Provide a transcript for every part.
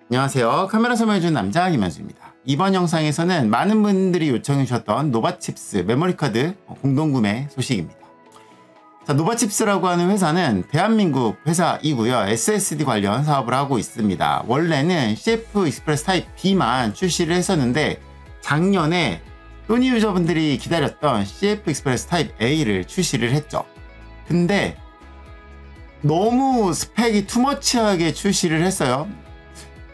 안녕하세요. 카메라 설명해주는 남자 김현수입니다. 이번 영상에서는 많은 분들이 요청해 주셨던 노바칩스 메모리카드 공동구매 소식입니다. 자, 노바칩스라고 하는 회사는 대한민국 회사이고요. SSD 관련 사업을 하고 있습니다. 원래는 CF 익스프레스 타입 B만 출시를 했었는데 작년에 소니 유저분들이 기다렸던 CF 익스프레스 타입 A를 출시를 했죠. 근데 너무 스펙이 투머치하게 출시를 했어요.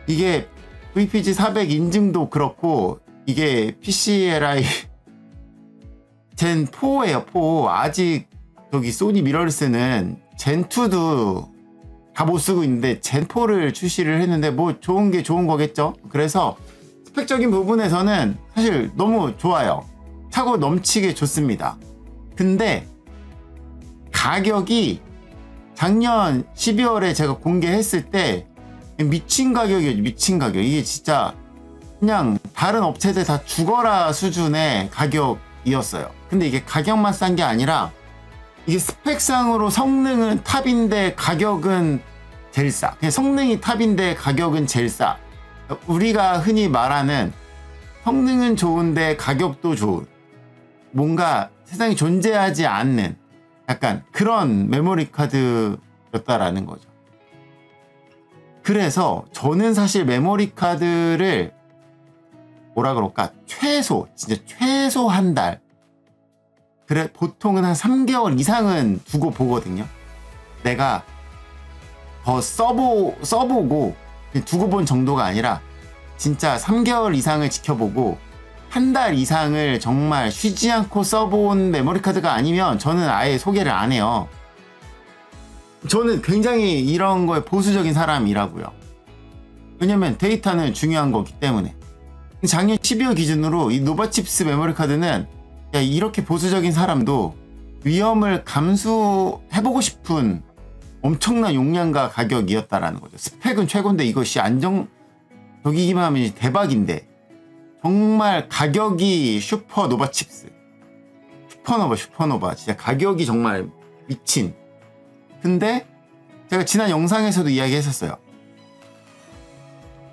이게 VPG 400 인증도 그렇고 이게 PCLI 젠 4예요. 4. 아직 저기 소니 미러리스는 젠 2도 다 못 쓰고 있는데 젠 4를 출시를 했는데 뭐 좋은 게 좋은 거겠죠. 그래서 스펙적인 부분에서는 사실 너무 좋아요. 차고 넘치게 좋습니다. 근데 가격이 작년 12월에 제가 공개했을 때 미친 가격이에요. 미친 가격. 이게 진짜 그냥 다른 업체들 다 죽어라 수준의 가격이었어요. 근데 이게 가격만 싼 게 아니라 이게 스펙상으로 성능은 탑인데 가격은 제일 싸. 그냥 성능이 탑인데 가격은 제일 싸. 우리가 흔히 말하는 성능은 좋은데 가격도 좋은, 뭔가 세상에 존재하지 않는 약간 그런 메모리 카드였다라는 거죠. 그래서 저는 사실 메모리 카드를 뭐라 그럴까, 진짜 최소 한 달, 그래 보통은 한 3개월 이상은 두고 보거든요. 내가 더 써보고 두고 본 정도가 아니라 진짜 3개월 이상을 지켜보고 한 달 이상을 정말 쉬지 않고 써본 메모리 카드가 아니면 저는 아예 소개를 안 해요. 저는 굉장히 이런 거에 보수적인 사람이라고요. 왜냐면 데이터는 중요한 거기 때문에. 작년 12월 기준으로 이 노바칩스 메모리 카드는 이렇게 보수적인 사람도 위험을 감수해보고 싶은 엄청난 용량과 가격이었다라는 거죠. 스펙은 최고인데 이것이 저기기만 하면 대박인데 정말 가격이 슈퍼 노바칩스, 슈퍼노바 진짜 가격이 정말 미친. 근데 제가 지난 영상에서도 이야기했었어요.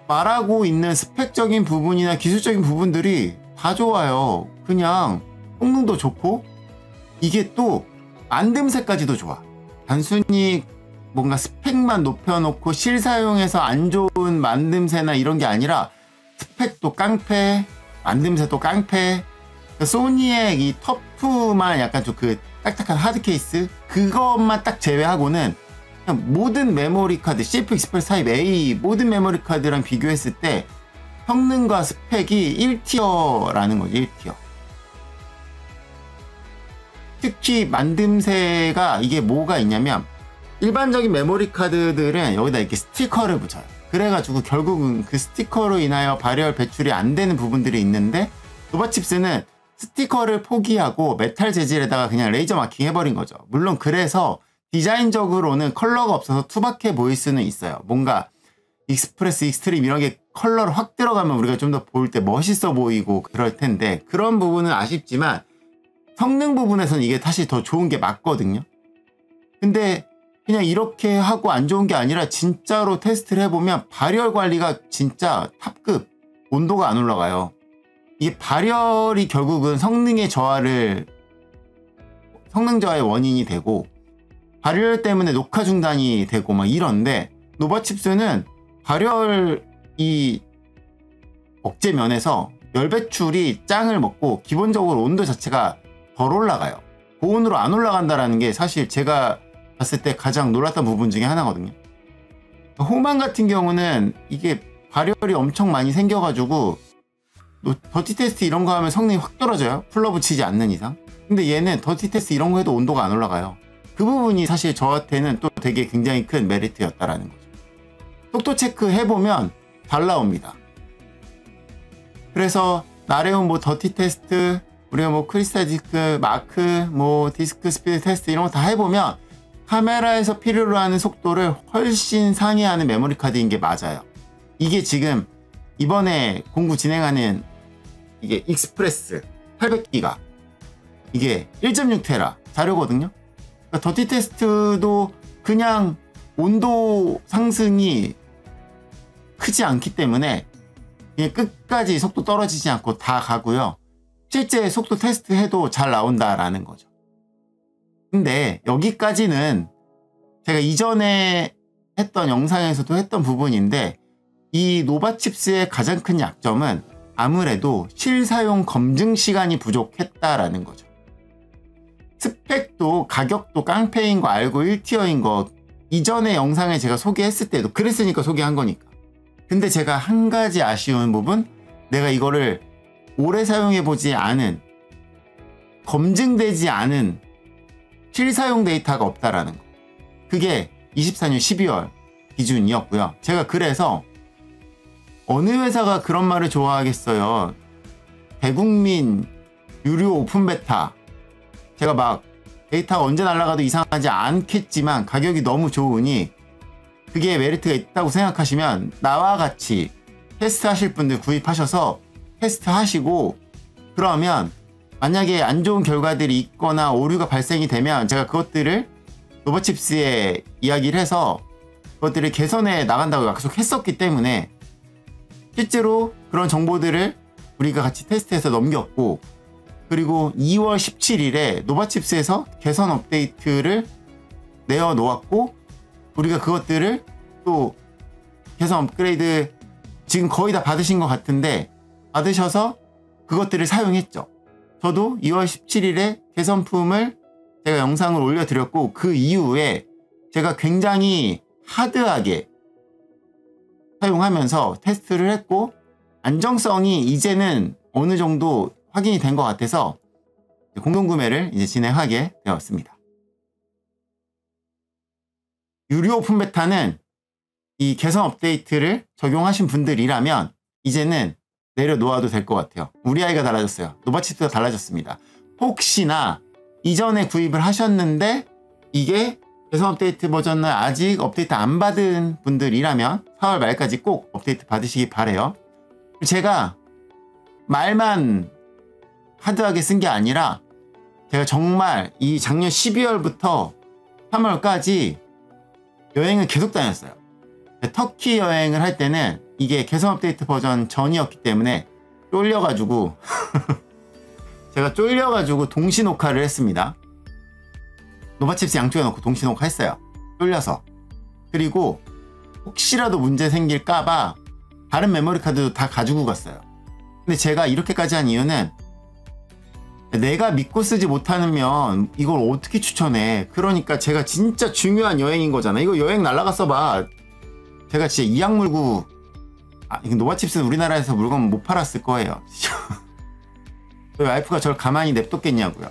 말하고 있는 스펙적인 부분이나 기술적인 부분들이 다 좋아요. 그냥 성능도 좋고 이게 또 만듦새까지도 좋아. 단순히 뭔가 스펙만 높여놓고 실사용해서 안 좋은 만듦새나 이런 게 아니라 스펙도 깡패, 만듦새도 깡패. 소니의 이 터프만 약간 좀 그 딱딱한 하드 케이스 그것만 딱 제외하고는 그냥 모든 메모리 카드, CF 익스프레스 타입 A 모든 메모리 카드랑 비교했을 때 성능과 스펙이 1티어라는 거죠. 1티어. 특히 만듦새가 이게 뭐가 있냐면 일반적인 메모리 카드들은 여기다 이렇게 스티커를 붙여요. 그래가지고 결국은 그 스티커로 인하여 발열 배출이 안 되는 부분들이 있는데 노바칩스는 스티커를 포기하고 메탈 재질에다가 그냥 레이저 마킹 해버린 거죠. 물론 그래서 디자인적으로는 컬러가 없어서 투박해 보일 수는 있어요. 뭔가 익스프레스, 익스트림 이런 게 컬러를 확 들어가면 우리가 좀 더 볼 때 멋있어 보이고 그럴 텐데 그런 부분은 아쉽지만 성능 부분에서는 이게 사실 더 좋은 게 맞거든요. 근데 그냥 이렇게 하고 안 좋은 게 아니라 진짜로 테스트를 해보면 발열 관리가 진짜 탑급, 온도가 안 올라가요. 이게 발열이 결국은 성능 저하의 원인이 되고 발열 때문에 녹화 중단이 되고 막 이런데 노바칩스는 발열이 억제 면에서 열 배출이 짱을 먹고 기본적으로 온도 자체가 덜 올라가요. 고온으로 안 올라간다라는 게 사실 제가 봤을 때 가장 놀랐던 부분 중에 하나거든요. 호만 같은 경우는 이게 발열이 엄청 많이 생겨가지고 더티 테스트 이런 거 하면 성능이 확 떨어져요. 풀러 붙이지 않는 이상. 근데 얘는 더티 테스트 이런 거 해도 온도가 안 올라가요. 그 부분이 사실 저한테는 또 되게 굉장히 큰 메리트였다라는 거죠. 속도 체크 해보면 잘 나옵니다. 그래서 나레온 뭐 더티 테스트, 우리가 뭐 크리스탈 디스크, 마크, 뭐 디스크 스피드 테스트 이런 거 다 해보면 카메라에서 필요로 하는 속도를 훨씬 상회하는 메모리 카드인 게 맞아요. 이게 지금 이번에 공구 진행하는 이게 익스프레스 800기가 이게 1.6테라 자료거든요. 그러니까 더티 테스트도 그냥 온도 상승이 크지 않기 때문에 그냥 끝까지 속도 떨어지지 않고 다 가고요. 실제 속도 테스트 해도 잘 나온다라는 거죠. 근데 여기까지는 제가 이전에 했던 영상에서도 했던 부분인데, 이 노바칩스의 가장 큰 약점은 아무래도 실사용 검증 시간이 부족했다라는 거죠. 스펙도 가격도 깡패인 거 알고 1티어인 거 이전에 영상에 제가 소개했을 때도 그랬으니까 소개한 거니까. 근데 제가 한 가지 아쉬운 부분, 내가 이거를 오래 사용해보지 않은, 검증되지 않은 실사용 데이터가 없다라는 거. 그게 24년 12월 기준이었고요. 제가 그래서 어느 회사가 그런 말을 좋아하겠어요. 대국민 유료 오픈 베타. 제가 막 데이터가 언제 날아가도 이상하지 않겠지만 가격이 너무 좋으니 그게 메리트가 있다고 생각하시면 나와 같이 테스트 하실 분들 구입하셔서 테스트 하시고, 그러면 만약에 안 좋은 결과들이 있거나 오류가 발생이 되면 제가 그것들을 노바칩스에 이야기를 해서 그것들을 개선해 나간다고 약속했었기 때문에 실제로 그런 정보들을 우리가 같이 테스트해서 넘겼고, 그리고 2월 17일에 노바칩스에서 개선 업데이트를 내어 놓았고, 우리가 그것들을 또 개선 업그레이드 지금 거의 다 받으신 것 같은데 받으셔서 그것들을 사용했죠. 저도 2월 17일에 개선품을 제가 영상을 올려드렸고, 그 이후에 제가 굉장히 하드하게 사용하면서 테스트를 했고, 안정성이 이제는 어느 정도 확인이 된 것 같아서 공동구매를 이제 진행하게 되었습니다. 유료 오픈 베타는 이 개선 업데이트를 적용하신 분들이라면 이제는 내려놓아도 될 것 같아요. 우리 아이가 달라졌어요. 노바칩스가 달라졌습니다. 혹시나 이전에 구입을 하셨는데 이게 개선 업데이트 버전을 아직 업데이트 안 받은 분들이라면 4월 말까지 꼭 업데이트 받으시기 바래요. 제가 말만 하드하게 쓴 게 아니라 제가 정말 이 작년 12월부터 3월까지 여행을 계속 다녔어요. 터키 여행을 할 때는 이게 개선 업데이트 버전 전이었기 때문에 쫄려가지고 제가 쫄려가지고 동시 녹화를 했습니다. 노바칩스 양쪽에 넣고 동시 녹화 했어요. 쫄려서. 그리고 혹시라도 문제 생길까봐 다른 메모리 카드도 다 가지고 갔어요. 근데 제가 이렇게까지 한 이유는 내가 믿고 쓰지 못하면 이걸 어떻게 추천해. 그러니까 제가 진짜 중요한 여행인 거잖아. 이거 여행 날라갔어 봐. 제가 진짜 이악 물고, 이거 노바칩스는 우리나라에서 물건 못 팔았을 거예요. 저희 와이프가 저를 가만히 냅뒀겠냐고요.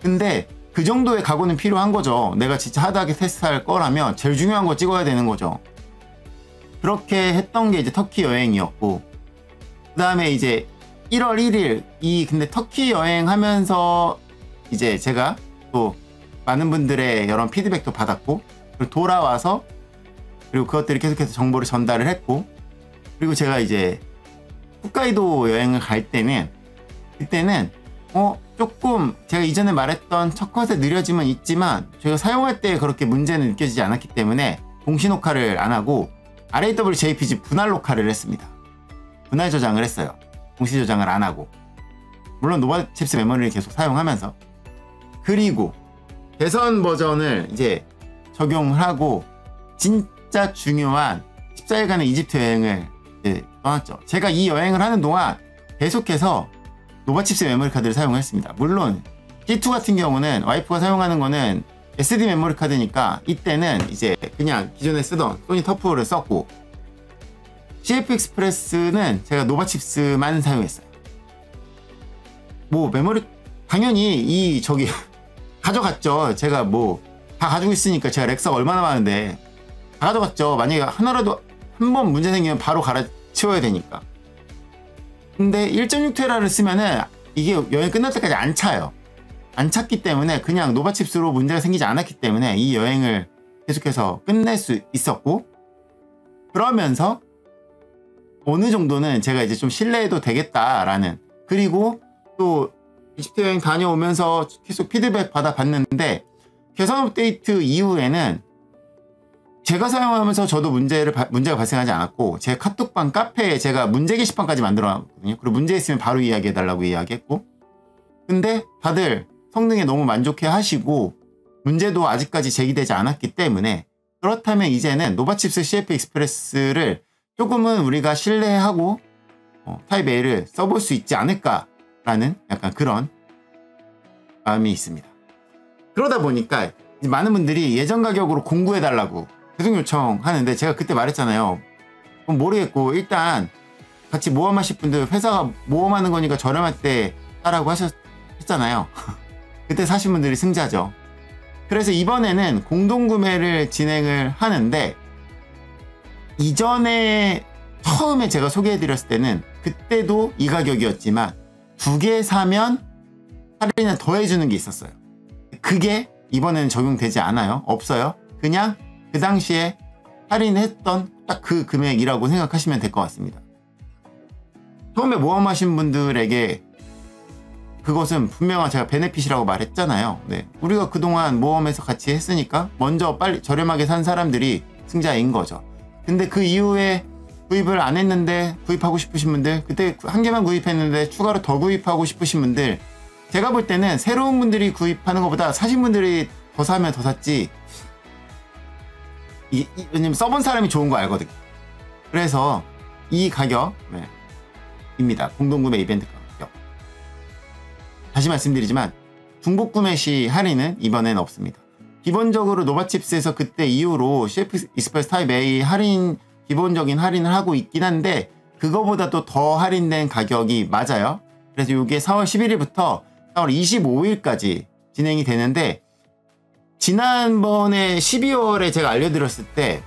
근데 그 정도의 각오는 필요한 거죠. 내가 진짜 하드하게 테스트할 거라면 제일 중요한 거 찍어야 되는 거죠. 그렇게 했던 게 이제 터키 여행이었고, 그 다음에 이제 1월 1일 근데 터키 여행하면서 이제 제가 또 많은 분들의 여러 피드백도 받았고, 그리고 돌아와서 그리고 그것들을 계속해서 정보를 전달을 했고, 그리고 제가 이제 홋카이도 여행을 갈 때는 그때는 조금 제가 이전에 말했던 첫 컷의 느려짐은 있지만 제가 사용할 때 그렇게 문제는 느껴지지 않았기 때문에 동시 녹화를 안 하고 RAWJPG 분할 녹화를 했습니다. 분할 저장을 했어요. 동시 저장을 안 하고. 물론 노바칩스 메모리를 계속 사용하면서. 그리고 개선 버전을 이제 적용을 하고 진짜 중요한 14일간의 이집트 여행을 이제 떠났죠. 제가 이 여행을 하는 동안 계속해서 노바칩스 메모리 카드를 사용했습니다. 물론 C2 같은 경우는 와이프가 사용하는 거는 SD 메모리 카드니까 이때는 이제 그냥 기존에 쓰던 소니 터프를 썼고, CF 익스프레스는 제가 노바칩스만 사용했어요. 뭐 메모리 당연히 가져갔죠. 제가 뭐 다 가지고 있으니까. 제가 렉사가 얼마나 많은데 다 가져갔죠. 만약에 하나라도 한 번 문제 생기면 바로 갈아치워야 되니까. 근데 1.6테라를 쓰면은 이게 여행 끝날 때까지 안 차요. 안 찼기 때문에 그냥 노바칩스로 문제가 생기지 않았기 때문에 이 여행을 계속해서 끝낼 수 있었고, 그러면서 어느 정도는 제가 이제 좀 신뢰해도 되겠다라는, 그리고 또 이집트 여행 다녀오면서 계속 피드백 받아봤는데 개선 업데이트 이후에는 제가 사용하면서 저도 문제가 발생하지 않았고, 제 카톡방 카페에 제가 문제 게시판까지 만들어놨거든요. 그리고 문제 있으면 바로 이야기해달라고 이야기했고, 근데 다들 성능에 너무 만족해 하시고 문제도 아직까지 제기되지 않았기 때문에, 그렇다면 이제는 노바칩스 CF 익스프레스를 조금은 우리가 신뢰하고 타입 A를 써볼 수 있지 않을까라는 약간 그런 마음이 있습니다. 그러다 보니까 많은 분들이 예전 가격으로 공구해달라고 계속 요청하는데, 제가 그때 말했잖아요. 그럼 모르겠고 일단 같이 모험하실 분들, 회사가 모험하는 거니까 저렴할 때 사라고 했잖아요. 그때 사신 분들이 승자죠. 그래서 이번에는 공동구매를 진행을 하는데, 이전에 처음에 제가 소개해드렸을 때는 그때도 이 가격이었지만 2개 사면 할인을 더 해주는 게 있었어요. 그게 이번에는 적용되지 않아요. 없어요. 그냥 그 당시에 할인했던 딱 그 금액이라고 생각하시면 될 것 같습니다. 처음에 모험하신 분들에게 그것은 분명한 제가 베네핏이라고 말했잖아요. 네. 우리가 그동안 모험에서 같이 했으니까 먼저 빨리 저렴하게 산 사람들이 승자인 거죠. 근데 그 이후에 구입을 안 했는데 구입하고 싶으신 분들, 그때 한 개만 구입했는데 추가로 더 구입하고 싶으신 분들, 제가 볼 때는 새로운 분들이 구입하는 것보다 사신 분들이 더 사면 더 샀지, 왜냐면 써본 사람이 좋은 거 알거든요. 그래서 이 가격입니다. 공동구매 이벤트 가격. 다시 말씀드리지만 중복 구매 시 할인은 이번엔 없습니다. 기본적으로 노바칩스에서 그때 이후로 CF 익스프레스 타입 A 기본적인 할인을 하고 있긴 한데, 그거보다도 더 할인된 가격이 맞아요. 그래서 이게 4월 11일부터 4월 25일까지 진행이 되는데, 지난번에 12월에 제가 알려드렸을 때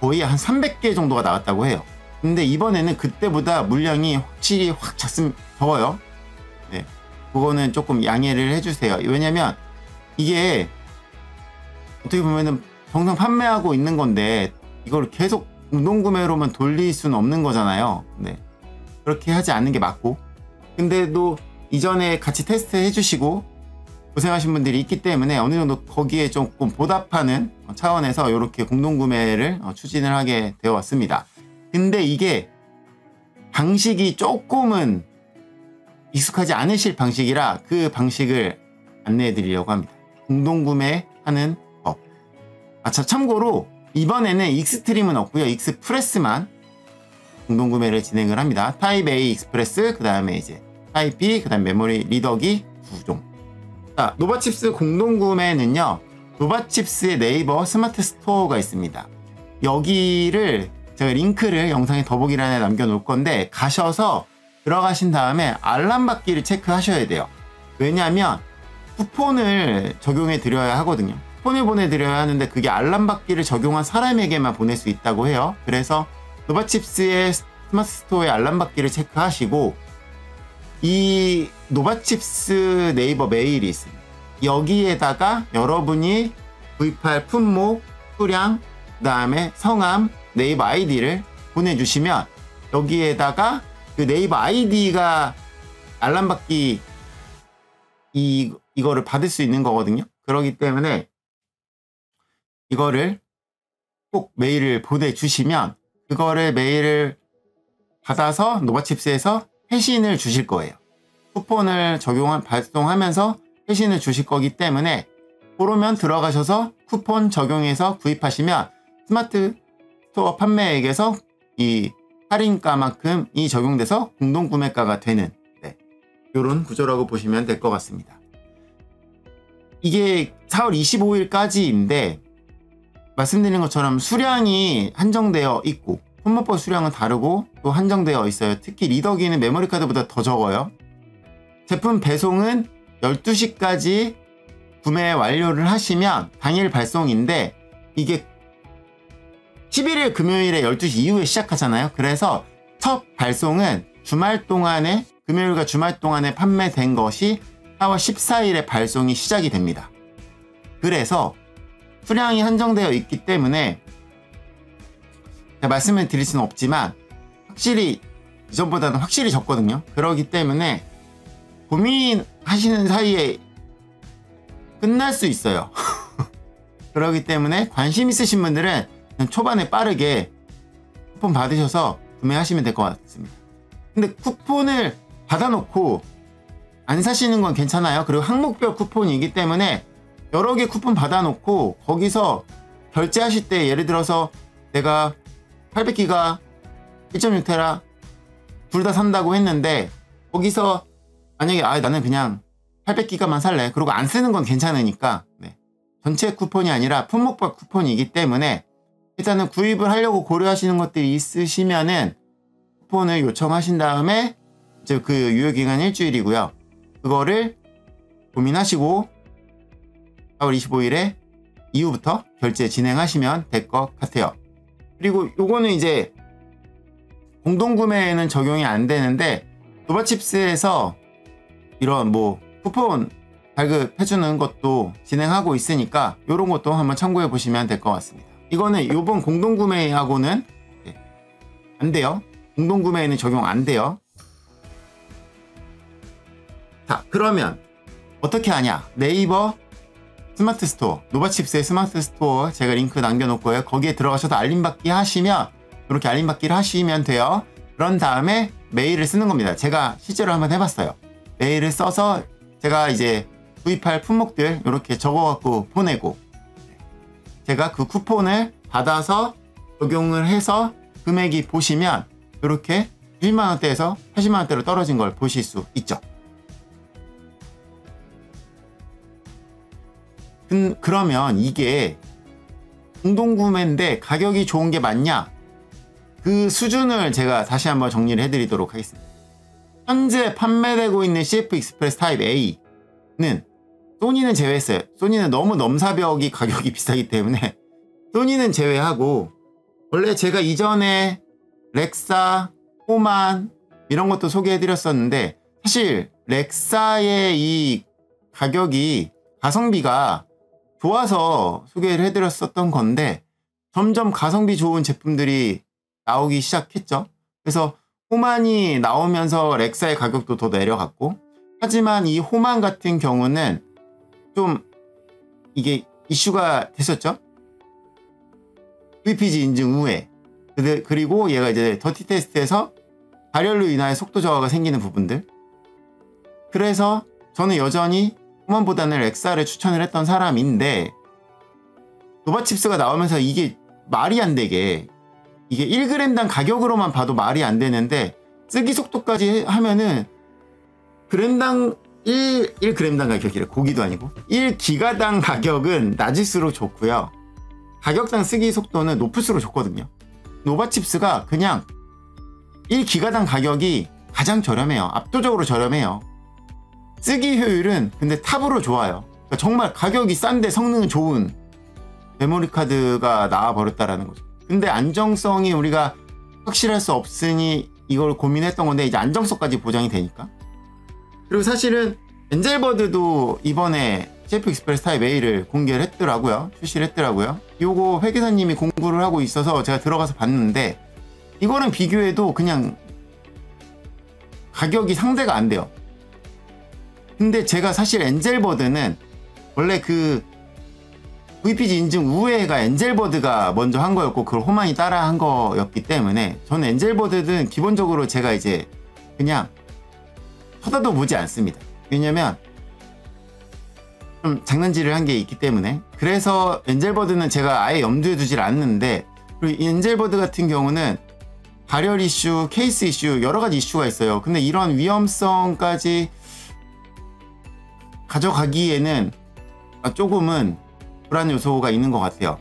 거의 한 300개 정도가 나왔다고 해요. 근데 이번에는 그때보다 물량이 확실히 확 적어요. 네, 그거는 조금 양해를 해주세요. 왜냐면 이게 어떻게 보면은 정상 판매하고 있는 건데 이걸 계속 공동구매로만 돌릴 수는 없는 거잖아요. 네, 그렇게 하지 않는 게 맞고, 근데도 이전에 같이 테스트 해주시고 고생하신 분들이 있기 때문에 어느 정도 거기에 조금 보답하는 차원에서 이렇게 공동구매를 추진을 하게 되어 왔습니다. 근데 이게 방식이 조금은 익숙하지 않으실 방식이라 그 방식을 안내해 드리려고 합니다. 공동구매하는 법. 참고로 이번에는 익스트림은 없고요. 익스프레스만 공동구매를 진행을 합니다. 타입 A 익스프레스, 그 다음에 이제 타입 B, 그 다음 메모리 리더기 2종. 자, 노바칩스 공동구매는요, 노바칩스의 네이버 스마트 스토어가 있습니다. 여기를 제가 링크를 영상의 더보기란에 남겨놓을 건데, 가셔서 들어가신 다음에 알람 받기를 체크하셔야 돼요. 왜냐하면 쿠폰을 적용해 드려야 하거든요. 쿠폰을 보내드려야 하는데 그게 알람 받기를 적용한 사람에게만 보낼 수 있다고 해요. 그래서 노바칩스의 스마트 스토어의 알람 받기를 체크하시고, 이 노바칩스 네이버 메일이 있습니다. 여기에다가 여러분이 구입할 품목, 수량, 그 다음에 성함, 네이버 아이디를 보내주시면 여기에다가 그 네이버 아이디가 알람받기 이거를 받을 수 있는 거거든요. 그렇기 때문에 이거를 꼭 메일을 보내주시면 그거를 메일을 받아서 노바칩스에서 회신을 주실 거예요. 쿠폰을 발송하면서 회신을 주실 거기 때문에, 그러면 들어가셔서 쿠폰 적용해서 구입하시면 스마트 스토어 판매액에서 이 할인가만큼이 적용돼서 공동구매가가 되는, 이런 구조라고 보시면 될 것 같습니다. 이게 4월 25일까지인데 말씀드린 것처럼 수량이 한정되어 있고 품목별 수량은 다르고 또 한정되어 있어요. 특히 리더기는 메모리 카드보다 더 적어요. 제품 배송은 12시까지 구매 완료를 하시면 당일 발송인데, 이게 11일 금요일에 12시 이후에 시작하잖아요. 그래서 첫 발송은 주말 동안에, 금요일과 주말 동안에 판매된 것이 4월 14일에 발송이 시작이 됩니다. 그래서 수량이 한정되어 있기 때문에 제가 말씀을 드릴 수는 없지만 확실히 이전보다는 확실히 적거든요. 그렇기 때문에 고민하시는 사이에 끝날 수 있어요. 그렇기 때문에 관심 있으신 분들은 초반에 빠르게 쿠폰 받으셔서 구매하시면 될 것 같습니다. 근데 쿠폰을 받아놓고 안 사시는 건 괜찮아요. 그리고 항목별 쿠폰이기 때문에 여러 개 쿠폰 받아놓고 거기서 결제하실 때 예를 들어서 내가 800기가 1.6테라 둘 다 산다고 했는데 거기서 만약에 나는 그냥 800기가만 살래. 그리고 안 쓰는 건 괜찮으니까 네. 전체 쿠폰이 아니라 품목별 쿠폰이기 때문에 일단은 구입을 하려고 고려하시는 것들이 있으시면은 쿠폰을 요청하신 다음에 이제 그 유효기간 일주일이고요. 그거를 고민하시고 4월 25일에 이후부터 결제 진행하시면 될 것 같아요. 그리고 요거는 이제 공동구매에는 적용이 안 되는데 노바칩스에서 이런 뭐 쿠폰 발급해주는 것도 진행하고 있으니까 이런 것도 한번 참고해 보시면 될 것 같습니다. 이거는 요번 공동구매하고는 안 돼요. 공동구매에는 적용 안 돼요. 자, 그러면 어떻게 하냐? 네이버 스마트 스토어, 노바칩스의 스마트 스토어 제가 링크 남겨놓고요. 거기에 들어가셔서 알림받기 하시면 이렇게 알림받기를 하시면 돼요. 그런 다음에 메일을 쓰는 겁니다. 제가 실제로 한번 해봤어요. 메일을 써서 제가 이제 구입할 품목들 이렇게 적어갖고 보내고 제가 그 쿠폰을 받아서 적용을 해서 금액이 보시면 이렇게 90만원대에서 80만원대로 떨어진 걸 보실 수 있죠. 그러면 이게 공동구매인데 가격이 좋은 게 맞냐? 그 수준을 제가 다시 한번 정리를 해드리도록 하겠습니다. 현재 판매되고 있는 CF 익스프레스 타입 A는 소니는 제외했어요. 소니는 너무 넘사벽이 가격이 비싸기 때문에 소니는 제외하고 원래 제가 이전에 렉사, 호만 이런 것도 소개해드렸었는데 사실 렉사의 이 가격이 가성비가 좋아서 소개를 해드렸었던 건데 점점 가성비 좋은 제품들이 나오기 시작했죠. 그래서 호만이 나오면서 렉사의 가격도 더 내려갔고 하지만 이 호만 같은 경우는 좀 이게 이슈가 됐었죠. VPG 인증 후에 그리고 얘가 이제 더티 테스트에서 발열로 인하여 속도 저하가 생기는 부분들 그래서 저는 여전히 호만보다는 렉사를 추천을 했던 사람인데 노바칩스가 나오면서 이게 말이 안 되게 이게 1g당 가격으로만 봐도 말이 안 되는데 쓰기 속도까지 하면은 g당 1g당 가격이래. 고기도 아니고 1기가당 가격은 낮을수록 좋고요. 가격당 쓰기 속도는 높을수록 좋거든요. 노바칩스가 그냥 1기가당 가격이 가장 저렴해요. 압도적으로 저렴해요. 쓰기 효율은 근데 탑으로 좋아요. 그러니까 정말 가격이 싼데 성능은 좋은 메모리 카드가 나와버렸다라는 거죠. 근데 안정성이 우리가 확실할 수 없으니 이걸 고민했던 건데 이제 안정성까지 보장이 되니까. 그리고 사실은 엔젤버드도 이번에 CF 익스프레스 타입 A를 공개를 했더라고요. 출시를 했더라고요. 요거 회계사님이 공부를 하고 있어서 제가 들어가서 봤는데 이거랑 비교해도 그냥 가격이 상대가 안 돼요. 근데 제가 사실 엔젤버드는 원래 그 VPG 인증 우회가 엔젤버드가 먼저 한 거였고 그걸 호만이 따라 한 거였기 때문에 저는 엔젤버드는 기본적으로 제가 이제 그냥 쳐다도 보지 않습니다. 왜냐면 좀 장난질을 한 게 있기 때문에. 그래서 엔젤버드는 제가 아예 염두에 두질 않는데 그리고 이 엔젤버드 같은 경우는 발열 이슈, 케이스 이슈 여러 가지 이슈가 있어요. 근데 이런 위험성까지 가져가기에는 조금은 불안 요소가 있는 것 같아요.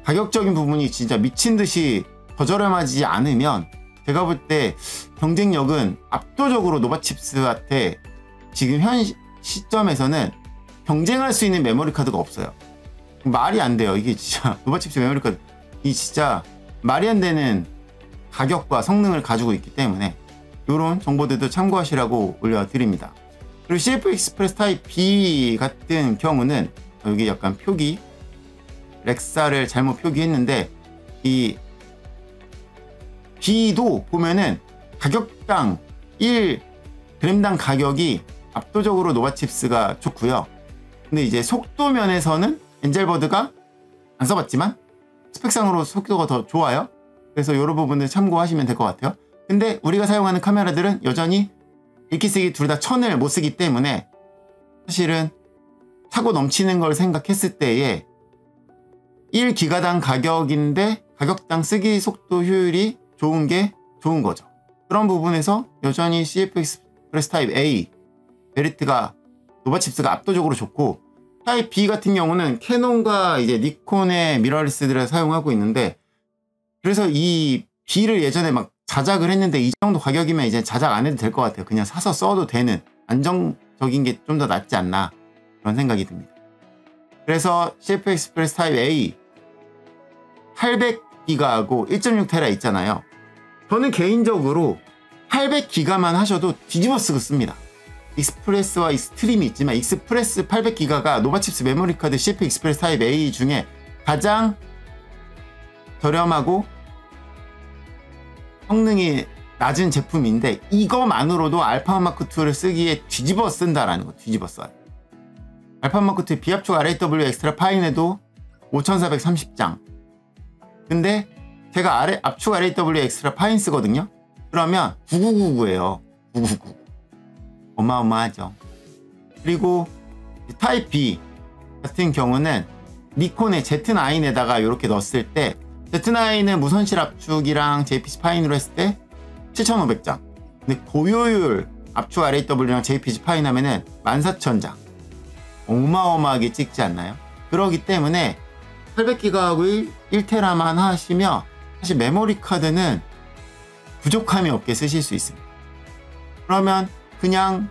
가격적인 부분이 진짜 미친 듯이 더 저렴하지 않으면 제가 볼 때 경쟁력은 압도적으로 노바칩스한테 지금 현 시점에서는 경쟁할 수 있는 메모리 카드가 없어요. 말이 안 돼요. 이게 진짜 노바칩스 메모리 카드 이 진짜 말이 안 되는 가격과 성능을 가지고 있기 때문에 이런 정보들도 참고하시라고 올려드립니다. 그리고 CF 익스프레스 타입 B 같은 경우는 여기 약간 표기 렉사를 잘못 표기했는데 이 B도 보면은 가격당 1g당 가격이 압도적으로 노바칩스가 좋고요. 근데 이제 속도 면에서는 엔젤버드가 안 써봤지만 스펙상으로 속도가 더 좋아요. 그래서 이런 부분들 참고하시면 될 것 같아요. 근데 우리가 사용하는 카메라들은 여전히 읽기 쓰기 둘 다 1000을 못 쓰기 때문에 사실은 차고 넘치는 걸 생각했을 때에 1기가당 가격인데 가격당 쓰기 속도 효율이 좋은 게 좋은 거죠. 그런 부분에서 여전히 CF 익스프레스 타입 A 베리트가 노바칩스가 압도적으로 좋고, 타입 B 같은 경우는 캐논과 이제 니콘의 미러리스들을 사용하고 있는데, 그래서 이 B를 예전에 막 자작을 했는데 이 정도 가격이면 이제 자작 안 해도 될 것 같아요. 그냥 사서 써도 되는 안정적인 게 좀 더 낫지 않나 그런 생각이 듭니다. 그래서 CF 익스프레스 타입 A 800기가하고 1.6테라 있잖아요. 저는 개인적으로 800기가만 하셔도 뒤집어 쓰고 씁니다. 익스프레스와 익스트림이 있지만 익스프레스 800기가가 노바칩스 메모리 카드 CF 익스프레스 타입 A 중에 가장 저렴하고 성능이 낮은 제품인데, 이거만으로도 알파 마크2를 쓰기에 뒤집어 쓴다라는 거. 뒤집어 써요. 알파 마크2 비압축 RAW 엑스트라 파인에도 5430장. 근데 제가 압축 RAW 엑스트라 파인 쓰거든요. 그러면 9999예요. 999. 어마어마하죠. 그리고 타입 B 같은 경우는 니콘의 Z9에다가 이렇게 넣었을 때, Z9은 무선실 압축이랑 JPG 파인으로 했을 때 7500장. 근데 고효율 압축 RAW랑 JPG 파인 하면은 14000장. 어마어마하게 찍지 않나요? 그러기 때문에 800기가하고 1테라만 하시면 사실 메모리 카드는 부족함이 없게 쓰실 수 있습니다. 그러면 그냥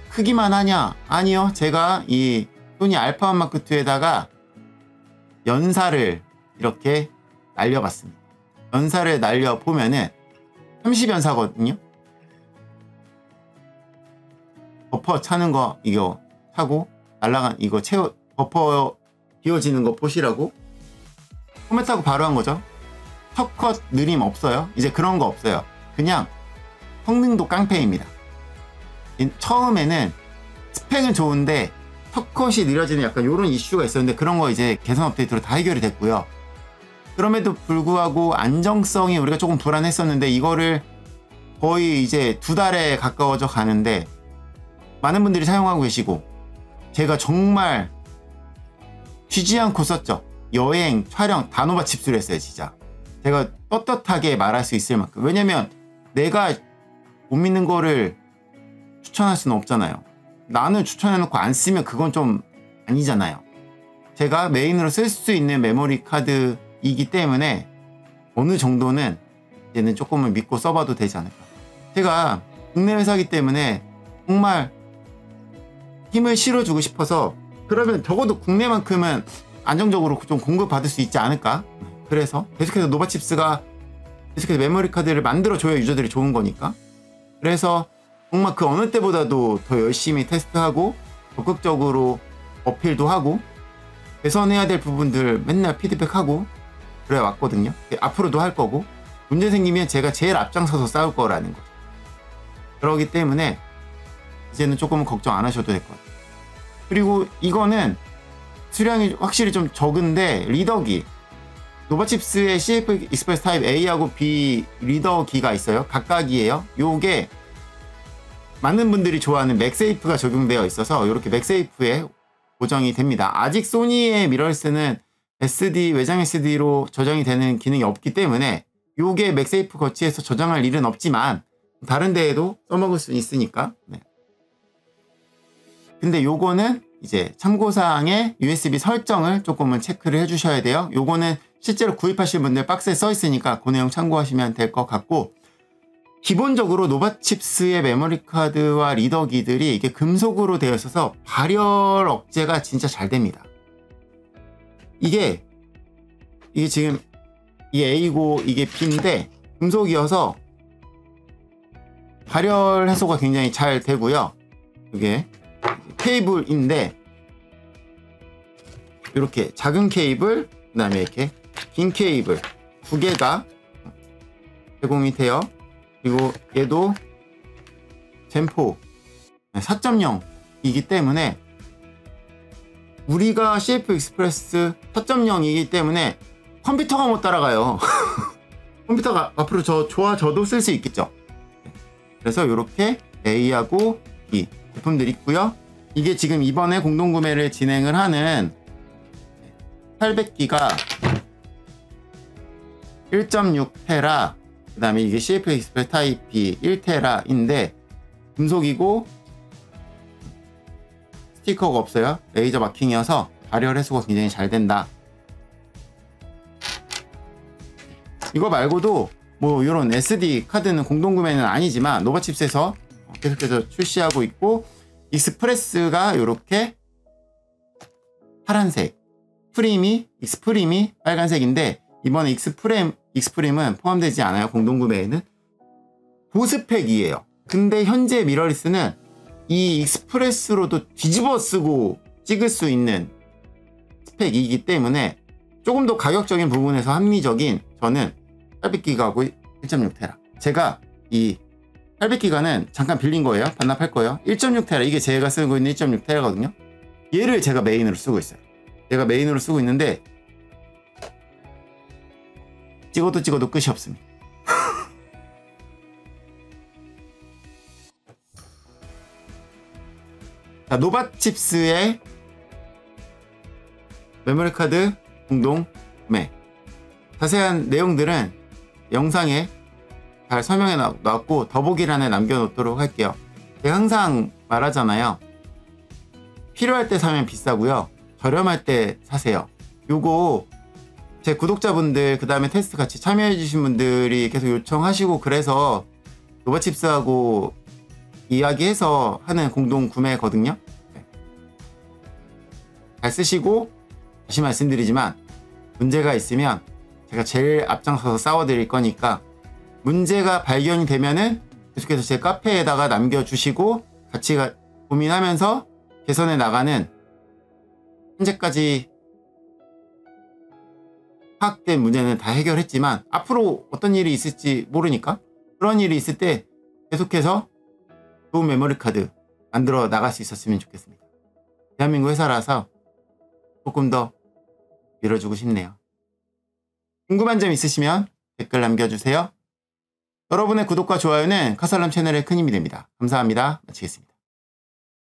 크기만 하냐? 아니요. 제가 이 소니 알파 마크2에다가 연사를 이렇게 날려봤습니다. 연사를 날려보면은 30연사거든요. 버퍼 차는 거 이거 차고 날라간 이거 버퍼 비워지는 거 보시라고 포맷하고 바로 한 거죠. 첫 느림 없어요. 이제 그런 거 없어요. 그냥 성능도 깡패입니다. 처음에는 스펙은 좋은데 첫 컷이 느려지는 약간 이런 이슈가 있었는데, 그런 거 이제 개선 업데이트로 다 해결이 됐고요. 그럼에도 불구하고 안정성이 우리가 조금 불안했었는데, 이거를 거의 이제 2달에 가까워져 가는데 많은 분들이 사용하고 계시고, 제가 정말 쉬지 않고 썼죠. 여행, 촬영 다 노바칩스로 했어요. 진짜 제가 떳떳하게 말할 수 있을 만큼. 왜냐면 내가 못 믿는 거를 추천할 수는 없잖아요. 나는 추천해놓고 안 쓰면 그건 좀 아니잖아요. 제가 메인으로 쓸 수 있는 메모리 카드이기 때문에 어느 정도는 이제는 조금은 믿고 써봐도 되지 않을까. 제가 국내 회사이기 때문에 정말 힘을 실어주고 싶어서, 그러면 적어도 국내만큼은 안정적으로 좀 공급받을 수 있지 않을까. 그래서 계속해서 노바칩스가 계속해서 메모리 카드를 만들어줘야 유저들이 좋은 거니까. 그래서 정말 그 어느 때보다도 더 열심히 테스트하고 적극적으로 어필도 하고 개선해야 될 부분들 맨날 피드백하고 그래 왔거든요. 앞으로도 할 거고, 문제 생기면 제가 제일 앞장서서 싸울 거라는 거죠. 그러기 때문에 이제는 조금은 걱정 안 하셔도 될 것 같아요. 그리고 이거는 수량이 확실히 좀 적은데, 리더기 노바칩스의 CF 익스프레스 타입 A하고 B 리더기가 있어요. 각각이에요. 요게 많은 분들이 좋아하는 맥세이프가 적용되어 있어서 이렇게 맥세이프에 고정이 됩니다. 아직 소니의 미러리스는 SD, 외장 SD로 저장이 되는 기능이 없기 때문에 요게 맥세이프 거치해서 저장할 일은 없지만 다른 데에도 써먹을 수 있으니까. 네. 근데 요거는 이제 참고사항에 USB 설정을 조금은 체크를 해주셔야 돼요. 요거는 실제로 구입하실 분들 박스에 써 있으니까 그 내용 참고하시면 될 것 같고, 기본적으로 노바칩스의 메모리 카드와 리더기들이 이게 금속으로 되어 있어서 발열 억제가 진짜 잘 됩니다. 이게 지금 이게 A고 이게 B인데 금속이어서 발열 해소가 굉장히 잘 되고요. 이게 케이블인데 이렇게 작은 케이블, 그 다음에 이렇게 긴 케이블 두 개가 제공이 돼요. 그리고 얘도 젠포 4.0이기 때문에 우리가 CF 익스프레스 4.0이기 때문에 컴퓨터가 못 따라가요. 컴퓨터가 앞으로 좋아져도 쓸 수 있겠죠. 그래서 이렇게 A하고 B 제품들이 있고요. 이게 지금 이번에 공동구매를 진행을 하는 800기가 1.6테라, 그 다음에 이게 CF 익스프레스 타입 B 1테라인데 금속이고 스티커가 없어요. 레이저 마킹이어서 발열 해소가 굉장히 잘 된다. 이거 말고도 뭐 이런 SD 카드는 공동구매는 아니지만 노바칩스에서 계속해서 출시하고 있고, 익스프레스가 이렇게 파란색, 익스프림이 빨간색인데 이번에 익스프림은 포함되지 않아요. 공동구매에는 보스팩이에요. 근데 현재 미러리스는 이 익스프레스로도 뒤집어 쓰고 찍을 수 있는 스펙이기 때문에 조금 더 가격적인 부분에서 합리적인, 저는 800기가하고 1.6테라. 제가 이 800기가는 잠깐 빌린 거예요. 반납할 거예요. 1.6테라, 이게 제가 쓰고 있는 1.6테라거든요. 얘를 제가 메인으로 쓰고 있어요. 제가 메인으로 쓰고 있는데 찍어도 끝이 없습니다. 자, 노바칩스의 메모리 카드 공동 구매, 자세한 내용들은 영상에 잘 설명해 놨고 더보기란에 남겨놓도록 할게요. 제가 항상 말하잖아요. 필요할 때 사면 비싸고요, 저렴할 때 사세요. 요거 제 구독자분들, 그 다음에 테스트 같이 참여해 주신 분들이 계속 요청하시고, 그래서 노바칩스하고 이야기해서 하는 공동 구매거든요. 잘 쓰시고, 다시 말씀드리지만 문제가 있으면 제가 제일 앞장서서 싸워드릴 거니까, 문제가 발견이 되면은 계속해서 제 카페에다가 남겨주시고 같이 고민하면서 개선해 나가는, 현재까지 파악된 문제는 다 해결했지만 앞으로 어떤 일이 있을지 모르니까, 그런 일이 있을 때 계속해서 좋은 메모리 카드 만들어 나갈 수 있었으면 좋겠습니다. 대한민국 회사라서 조금 더 밀어주고 싶네요. 궁금한 점 있으시면 댓글 남겨주세요. 여러분의 구독과 좋아요는 카살람 채널에 큰 힘이 됩니다. 감사합니다. 마치겠습니다.